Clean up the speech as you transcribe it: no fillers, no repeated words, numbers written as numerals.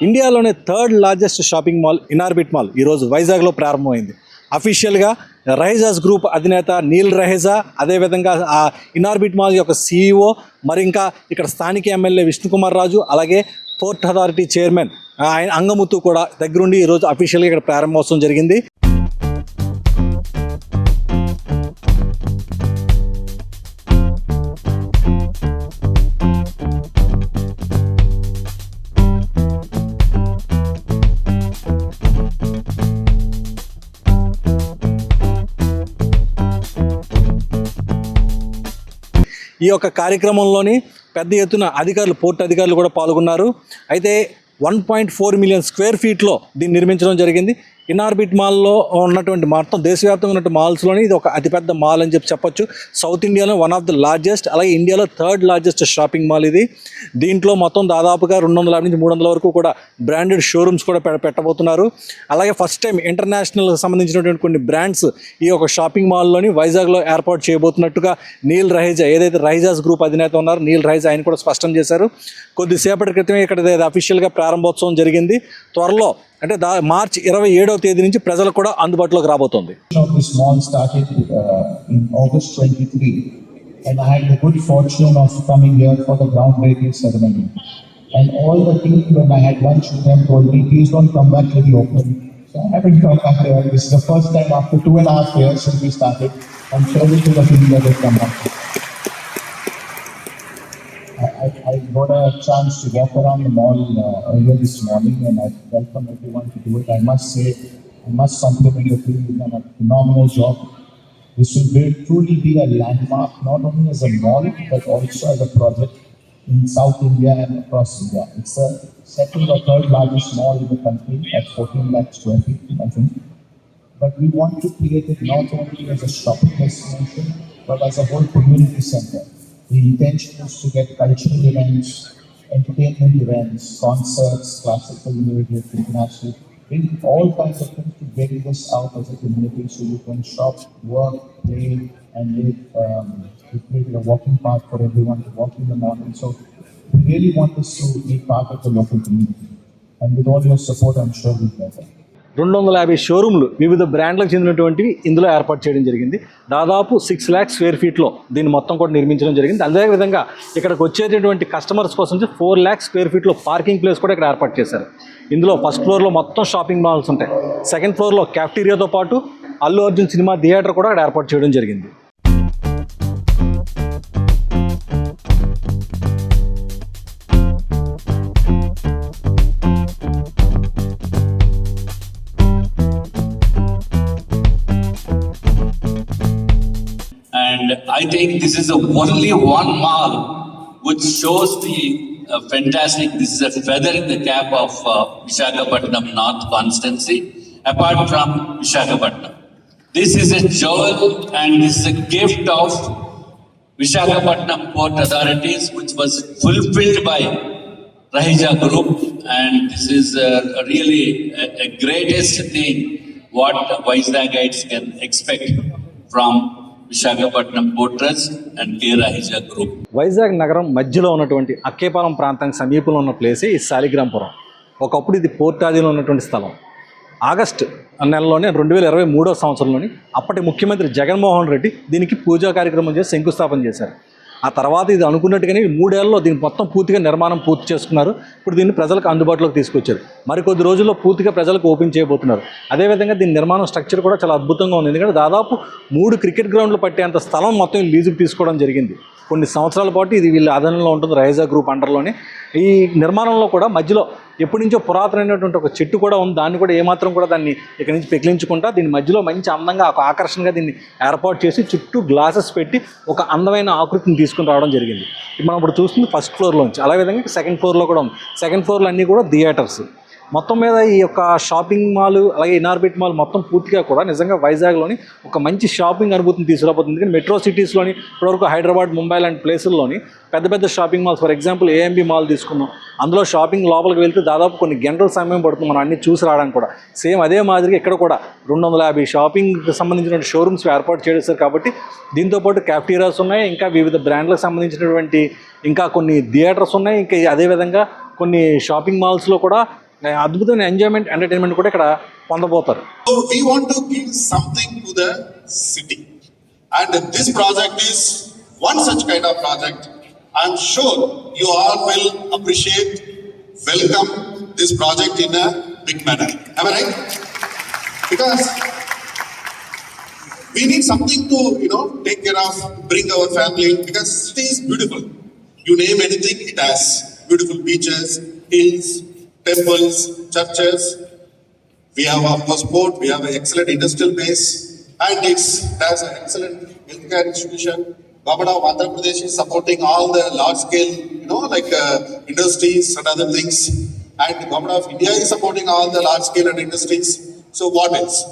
ఇండియాలోనే third largest shopping mall Inorbit mall ఈరోజు వైజాగ్లో ప్రారంభమైంది. అఫీషియల్గా రైజాస్ గ్రూప్ అధినేత నీల్ రహేజా, అదేవిధంగా ఆ ఇనార్బిట్ మాల్ యొక్క CEO, మరి ఇంకా ఇక్కడ స్థానిక ఎమ్మెల్యే విష్ణుకుమార్ రాజు, అలాగే పోర్ట్ అథారిటీ చైర్మన్ ఆయన అంగముత్తు కూడా దగ్గరుండి ఈరోజు అఫీషియల్గా ఇక్కడ ప్రారంభోత్సవం జరిగింది. ఈ యొక్క కార్యక్రమంలోని పెద్ద ఎత్తున పోర్ట్ అధికారులు కూడా పాల్గొన్నారు. అయితే 1.4 మిలియన్ స్క్వేర్ ఫీట్లో దీన్ని నిర్మించడం జరిగింది. ఇనార్బిట్ మాల్లో ఉన్నటువంటి మొత్తం దేశవ్యాప్తంగా ఉన్నటువంటి మాల్స్లోని ఇది ఒక అతిపెద్ద మాల్ అని చెప్పొచ్చు. సౌత్ ఇండియాలో వన్ ఆఫ్ ద లార్జెస్ట్, అలాగే ఇండియాలో థర్డ్ లార్జెస్ట్ షాపింగ్ మాల్ ఇది. దీంట్లో మొత్తం దాదాపుగా 250 నుంచి 300 వరకు కూడా బ్రాండెడ్ షోరూమ్స్ కూడా పెట్టబోతున్నారు. అలాగే ఫస్ట్ టైం ఇంటర్నేషనల్ సంబంధించినటువంటి కొన్ని బ్రాండ్స్ ఈ యొక్క షాపింగ్ మాల్లోని వైజాగ్లో ఏర్పాటు చేయబోతున్నట్టుగా నీల్ రహేజా, ఏదైతే రైజాస్ గ్రూప్ అధినేత ఉన్నారో నీల్ రహేజా, ఆయన కూడా స్పష్టం చేశారు. కొద్దిసేపటి క్రితమే ఇక్కడ అఫీషియల్గా ప్రారంభోత్సవం జరిగింది. త్వరలో అంటే మార్చి 27వ తేదీ నుంచి ప్రజలకు కూడా అందుబాటులోకి రాబోతోంది. This mall started in August 23, and I had the good fortune of coming here for the groundbreaking ceremony. And all the team, when I had lunch with them, told me, please don't come back till you open. So I haven't come back here. This is the first time after 2.5 years since we started. I'm sure this is a thing that will come back. I got a chance to walk around the mall earlier this morning, and I welcome everyone to do it. I must say, I must compliment your team. You've done a phenomenal job. This will truly be a landmark, not only as a mall, but also as a project in South India and across India. It's the second or third largest mall in the country at 14 lakh square feet, I think. But we want to create it not only as a shopping destination, but as a whole community center. The intention is to get cultural events, entertainment events, concerts, classical music, international, bring all kinds of things to bring this out as a community so you can shop, work, play, and live. We created a walking path for everyone to walk in the morning. So we really want this to be part of the local community. And with all your support, I'm sure we'll get there. 250 షోరూమ్లు వివిధ బ్రాండ్లకు చెందినటువంటివి ఇందులో ఏర్పాటు చేయడం జరిగింది. దాదాపు 6 lock square ఫీట్లో దీన్ని మొత్తం కూడా నిర్మించడం జరిగింది. అదేవిధంగా ఇక్కడికి వచ్చేటటువంటి కస్టమర్స్ కోసం 4 లాక్ స్క్వేర్ ఫీట్లో పార్కింగ్ ప్లేస్ కూడా ఇక్కడ ఏర్పాటు చేశారు. ఇందులో ఫస్ట్ ఫ్లోర్లో మొత్తం షాపింగ్ మాల్స్ ఉంటాయి. సెకండ్ ఫ్లోర్లో క్యాఫ్టీరియాతో పాటు అల్లు అర్జున్ సినిమా థియేటర్ కూడా ఇక్కడ ఏర్పాటు చేయడం జరిగింది. And I think this is the only one mall which shows the fantastic, this is a feather in the cap of Visakhapatnam North Constituency, apart from Visakhapatnam. This is a jewel and this is a gift of Visakhapatnam Port Authorities, which was fulfilled by Rahija Group, and this is really a greatest thing what Visagites can expect from Visakhapatnam port trust and K Raheja group. Vizag నగరం మధ్యలో ఉన్నటువంటి అక్కేపాలెం ప్రాంతానికి సమీపంలో ఉన్న ప్లేసే ఈ శాలిగ్రాంపురం. ఒకప్పుడు ఇది port ఆధీనంలో ఉన్నటువంటి స్థలం. ఆగస్టు నెలలోనే 2023వ సంవత్సరంలోని అప్పటి ముఖ్యమంత్రి జగన్మోహన్ రెడ్డి దీనికి పూజా కార్యక్రమం చేసి శంకుస్థాపన చేశారు. ఆ తర్వాత ఇది అనుకున్నట్టుగానే 3 ఏళ్లలో దీన్ని మొత్తం పూర్తిగా నిర్మాణం పూర్తి చేసుకున్నారు. ఇప్పుడు దీన్ని ప్రజలకు అందుబాటులోకి తీసుకొచ్చారు. మరికొద్ది రోజుల్లో పూర్తిగా ప్రజలకు ఓపెన్ చేయబోతున్నారు. అదేవిధంగా దీని నిర్మాణం స్ట్రక్చర్ కూడా చాలా అద్భుతంగా ఉంది. ఎందుకంటే దాదాపు 3 క్రికెట్ గ్రౌండ్లు పట్టేంత స్థలం మొత్తం లీజుకు తీసుకోవడం జరిగింది. కొన్ని సంవత్సరాల పాటు ఇది వీళ్ళ ఆధీనంలో ఉంటుంది, రైజా గ్రూప్ అండర్లోనే. ఈ నిర్మాణంలో కూడా మధ్యలో ఎప్పటి నుంచో పురాతనమైనటువంటి ఒక చెట్టు కూడా ఉంది. దాన్ని కూడా ఏమాత్రం కూడా దాన్ని ఇక్కడి నుంచి పెకిలించుకుంటా దీని మధ్యలో మంచి అందంగా ఒక ఆకర్షణగా దీన్ని ఏర్పాటు చేసి చుట్టూ గ్లాసెస్ పెట్టి ఒక అందమైన ఆకృతిని తీసుకుని రావడం జరిగింది. మనం ఇప్పుడు చూస్తుంది ఫస్ట్ ఫ్లోర్లోంచి. అలాగే సెకండ్ ఫ్లోర్లో కూడా ఉంది. సెకండ్ ఫ్లోర్లో అన్నీ కూడా థియేటర్స్. మొత్తం మీద ఈ యొక్క షాపింగ్ మాల్, అలాగే ఇనార్బిట్ మాల్ మొత్తం పూర్తిగా కూడా నిజంగా వైజాగ్లోని ఒక మంచి షాపింగ్ అనుభూతిని తీసుకురాబోతుంది. ఎందుకంటే మెట్రో సిటీస్లోని ఇప్పటివరకు హైదరాబాద్, ముంబై లాంటి ప్లేసుల్లోని పెద్ద పెద్ద shopping malls, for example AMB mall తీసుకున్నాం, అందులో షాపింగ్ లోపలికి వెళ్తే దాదాపు కొన్ని గంటల సమయం పడుతుంది మనం అన్ని చూసి రావడానికి కూడా. సేమ్ అదే మాదిరిగా ఇక్కడ కూడా 250 షాపింగ్కి సంబంధించినటువంటి షోరూమ్స్ ఏర్పాటు చేశారు. కాబట్టి దీంతోపాటు క్యాఫ్టీరియాస్ ఉన్నాయి, ఇంకా వివిధ బ్రాండ్లకు సంబంధించినటువంటి ఇంకా కొన్ని థియేటర్స్ ఉన్నాయి. ఇంకా అదేవిధంగా కొన్ని షాపింగ్ మాల్స్లో కూడా అద్భుతమైన ఎంజాయ్మెంట్ ఎంటర్టైన్మెంట్ కూడా ఇక్కడ పొందబోతారు. So we want to give something to the city, and this project is one such kind of project. I'm sure you all will appreciate, welcome this project in a big manner. Am I right? Because we need something to, take care of, bring our family, because city is beautiful. You name anything, it has beautiful beaches, hills, temples, churches. We have, of course, port, we have an excellent industrial base, and it has an excellent healthcare institution. Government of Andhra Pradesh is supporting all the large scale, industries and other things. And the Government of India is supporting all the large scale and industries. So what else?